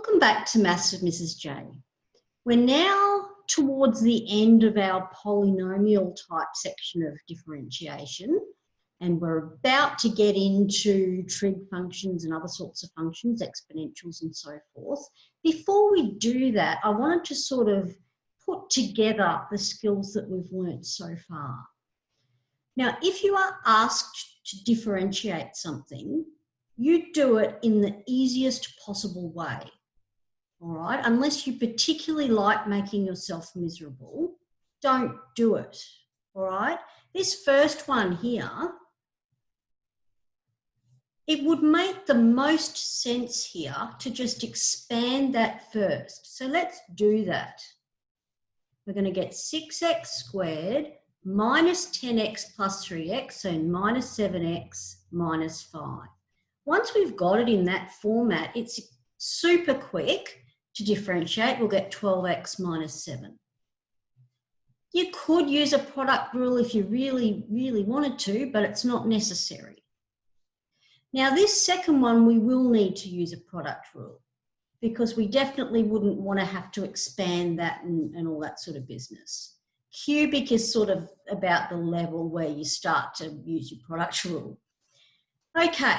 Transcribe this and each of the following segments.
Welcome back to Maths with Mrs. J. We're now towards the end of our polynomial type section of differentiation, and we're about to get into trig functions and other sorts of functions, exponentials and so forth. Before we do that, I wanted to sort of put together the skills that we've learnt so far. Now, if you are asked to differentiate something, you do it in the easiest possible way, all right? Unless you particularly like making yourself miserable, don't do it, all right? This first one here, it would make the most sense here to just expand that first. So let's do that. We're going to get 6x squared minus 10x plus 3x, so minus 7x minus 5. Once we've got it in that format, it's super quick to differentiate. We'll get 12x minus 7. You could use a product rule if you really, really wanted to, but it's not necessary. Now, this second one, we will need to use a product rule because we definitely wouldn't want to have to expand that and all that sort of business. Cubic is sort of about the level where you start to use your product rule. Okay.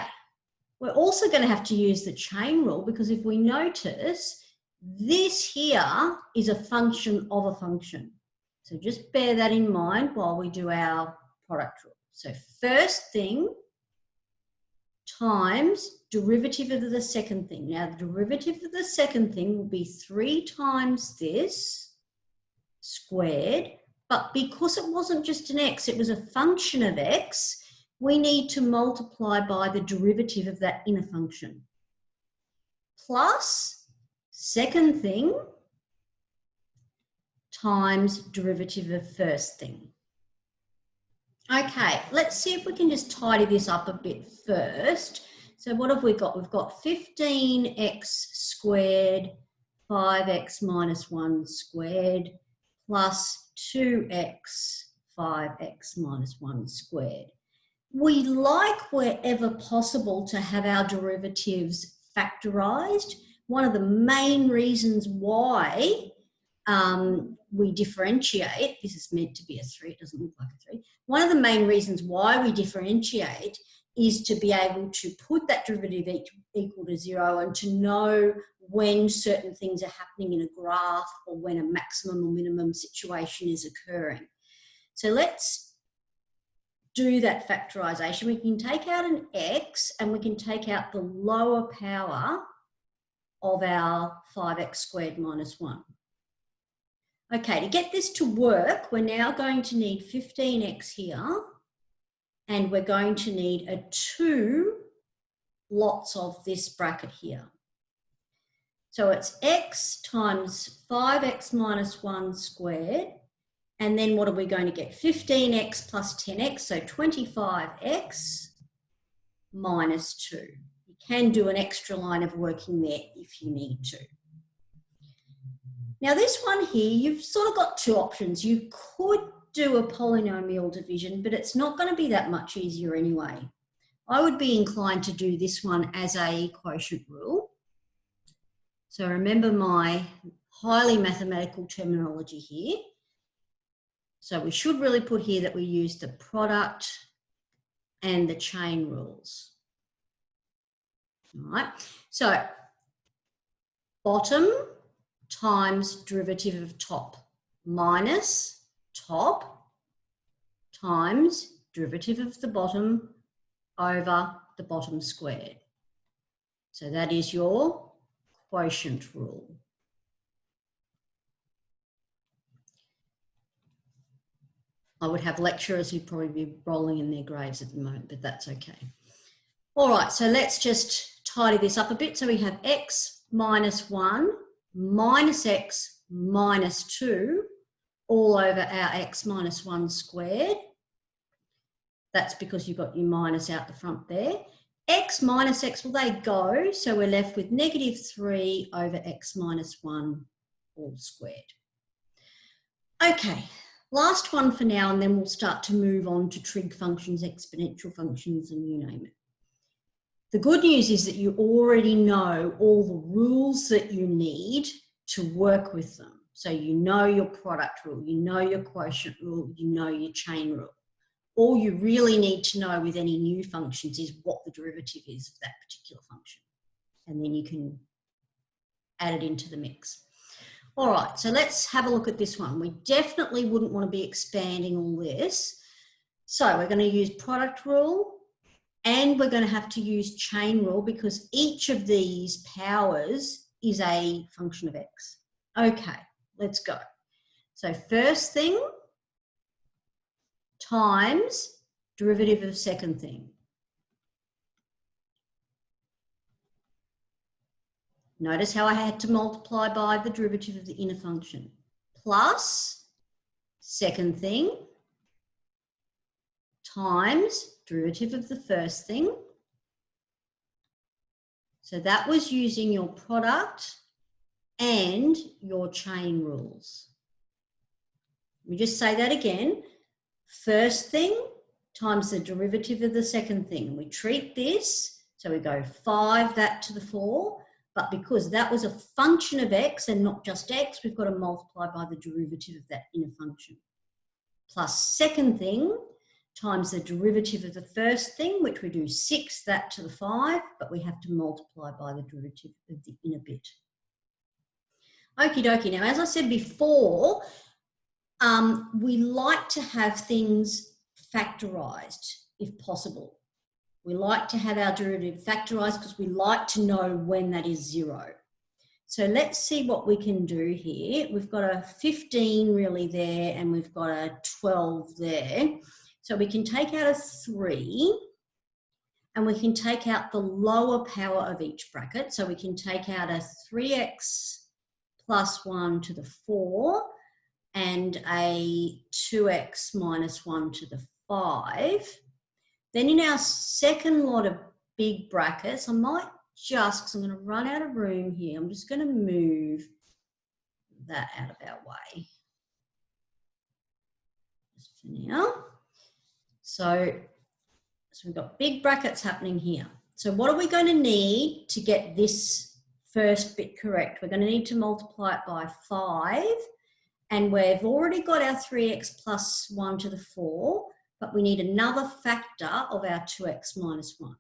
We're also going to have to use the chain rule because if we notice, this here is a function of a function. So just bear that in mind while we do our product rule. So first thing times derivative of the second thing. Now, the derivative of the second thing will be 3 times this squared, but because it wasn't just an x, it was a function of x, we need to multiply by the derivative of that inner function. Plus, second thing times derivative of first thing. Okay, let's see if we can just tidy this up a bit first. So what have we got? We've got 15x squared, 5x minus 1 squared, plus 2x, 5x minus 1 squared. We like wherever possible to have our derivatives factorised. One of the main reasons why we differentiate, this is meant to be a 3, it doesn't look like a 3. One of the main reasons why we differentiate is to be able to put that derivative equal to 0 and to know when certain things are happening in a graph or when a maximum or minimum situation is occurring. So let's do that factorisation. We can take out an x and we can take out the lower power of our 5x squared minus 1. Okay, to get this to work, we're now going to need 15x here and we're going to need a 2 lots of this bracket here. So it's x times 5x minus 1 squared. And then what are we going to get? 15x plus 10x, so 25x minus 2. You can do an extra line of working there if you need to. Now this one here, you've sort of got two options. You could do a polynomial division, but it's not going to be that much easier anyway. I would be inclined to do this one as a quotient rule. So remember my highly mathematical terminology here. So we should really put here that we use the product and the chain rules. All right, so bottom times derivative of top minus top times derivative of the bottom over the bottom squared. So that is your quotient rule. I would have lecturers who'd probably be rolling in their graves at the moment, but that's okay. All right, so let's just tidy this up a bit. So we have x minus 1 minus x minus 2 all over our x minus 1 squared. That's because you've got your minus out the front there. X minus x, well, they go, so we're left with negative 3 over x minus 1 all squared. Okay. Last one for now, and then we'll start to move on to trig functions, exponential functions, and you name it. The good news is that you already know all the rules that you need to work with them. So you know your product rule, you know your quotient rule, you know your chain rule. All you really need to know with any new functions is what the derivative is of that particular function. And then you can add it into the mix. All right, so let's have a look at this one. We definitely wouldn't want to be expanding all this. So we're going to use product rule and we're going to have to use chain rule because each of these powers is a function of x. Okay, let's go. So first thing times derivative of second thing. Notice how I had to multiply by the derivative of the inner function. Plus second thing times derivative of the first thing. So that was using your product and your chain rules. Let me just say that again. First thing times the derivative of the second thing. We treat this, so we go 5 that to the 4. But because that was a function of x and not just x, we've got to multiply by the derivative of that inner function. Plus second thing times the derivative of the first thing, which we do 6 that to the 5, but we have to multiply by the derivative of the inner bit. Okie dokie. Now, as I said before, we like to have things factorised if possible. We like to have our derivative factorised because we like to know when that is 0. So let's see what we can do here. We've got a 15 really there and we've got a 12 there. So we can take out a 3 and we can take out the lower power of each bracket. So we can take out a 3x plus 1 to the 4 and a 2x minus 1 to the 5. Then in our second lot of big brackets, I might just, because I'm going to run out of room here, I'm just going to move that out of our way. Just for now. So we've got big brackets happening here. So what are we going to need to get this first bit correct? We're going to need to multiply it by 5. And we've already got our 3x plus 1 to the 4. But we need another factor of our 2x minus 1.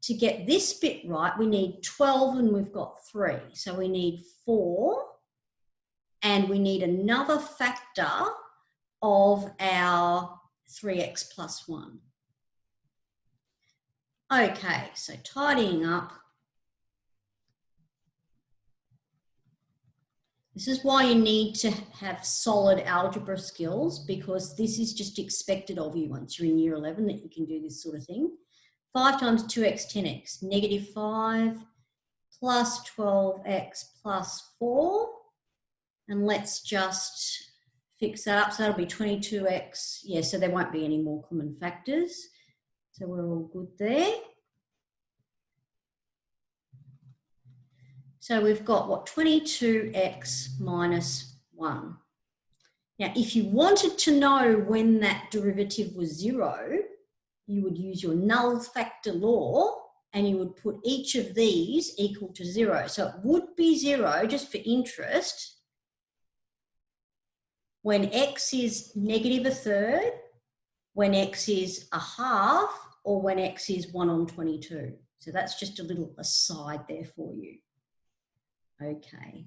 To get this bit right, we need 12 and we've got 3. So we need 4 and we need another factor of our 3x plus 1. Okay, so tidying up. This is why you need to have solid algebra skills, because this is just expected of you once you're in year 11 that you can do this sort of thing. 5 times 2x, 10x, negative 5 plus 12x plus 4. And let's just fix that up. So that'll be 22x. Yeah, so there won't be any more common factors. So we're all good there. So we've got, what, 22x minus 1. Now, if you wanted to know when that derivative was 0, you would use your Null Factor Law and you would put each of these equal to 0. So it would be 0, just for interest, when x is negative a third, when x is a half, or when x is 1 on 22. So that's just a little aside there for you. Okay,